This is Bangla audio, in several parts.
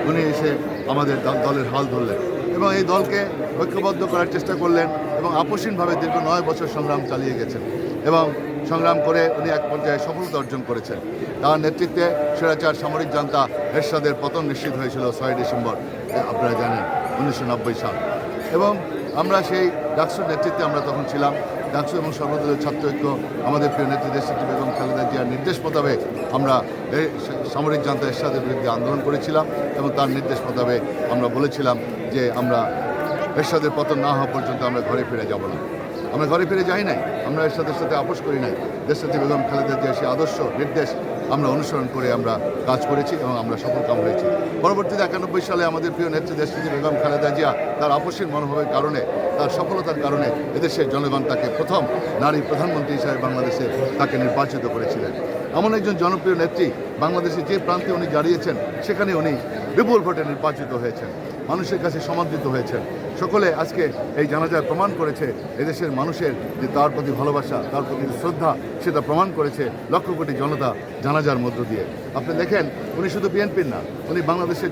উনি এসে আমাদের দলের হাল ধরলেন এবং এই দলকে ঐক্যবদ্ধ করার চেষ্টা করলেন এবং আপসীনভাবে দীর্ঘ 9 বছর সংগ্রাম চালিয়ে গেছেন এবং সংগ্রাম করে উনি এক পর্যায়ে সফলতা অর্জন করেছেন। তার নেতৃত্বে স্বৈরাচার সামরিক জান্তা এরশাদের পতন নিশ্চিত হয়েছিল 6 ডিসেম্বর, আপনারা জানেন, 1990 সাল। এবং আমরা সেই ডাকসুর নেতৃত্বে আমরা তখন ছিলাম। ডাকসু এবং সর্বদলীয় ছাত্র ঐক্য আমাদের প্রিয় নেত্রী দেশনেত্রী বেগম খালেদা জিয়ার নির্দেশ মোতাবেক আমরা এই সামরিক জান্তা এরশাদের বিরুদ্ধে আন্দোলন করেছিলাম এবং তার নির্দেশ মোতাবেক আমরা বলেছিলাম যে আমরা এরশাদের পতন না হওয়া পর্যন্ত আমরা ঘরে ফিরে যাব না। আমরা ঘরে ফিরে যাই নাই, আমরা এরশাদের সাথে আপোষ করি নাই। দেশনেত্রী বেগম খালেদা জিয়ার সেই আদর্শ নির্দেশ আমরা অনুসরণ করে আমরা কাজ করেছি এবং আমরা সফলকাম হয়েছি। পরবর্তীতে 91 সালে আমাদের প্রিয় নেত্রী দেশনেত্রী বেগম খালেদা জিয়া তার আপসীন মনোভাবের কারণে, তার সফলতার কারণে এদেশের জনগণ তাকে প্রথম নারী প্রধানমন্ত্রী হিসাবে বাংলাদেশে তাকে নির্বাচিত করেছিলেন। এমন একজন জনপ্রিয় নেত্রী বাংলাদেশের যে প্রান্তে উনি দাঁড়িয়েছেন সেখানে উনি বিপুল ভোটে নির্বাচিত হয়েছেন, মানুষের কাছে সমাদৃত হয়েছেন। সকলে আজকে এই জানাজায় প্রমাণ করেছে এদেশের মানুষের যে তার প্রতি ভালোবাসা, তার প্রতি শ্রদ্ধা, সেটা প্রমাণ করেছে লক্ষ কোটি জনতা জানাজার মধ্য দিয়ে। আপনি দেখেন উনি শুধু বিএনপির না, উনি বাংলাদেশের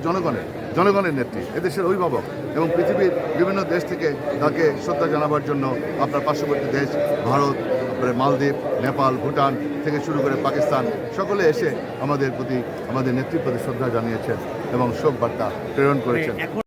জনগণের নেত্রী, এদেশের অভিভাবক এবং পৃথিবীর বিভিন্ন দেশ থেকে তাকে শ্রদ্ধা জানাবার জন্য আপনার পার্শ্ববর্তী দেশ ভারত, তারপরে মালদ্বীপ, নেপাল, ভুটান থেকে শুরু করে পাকিস্তান, সকলে এসে আমাদের নেত্রীর প্রতি শ্রদ্ধা জানিয়েছেন এবং শোক বার্তা প্রেরণ করেছেন।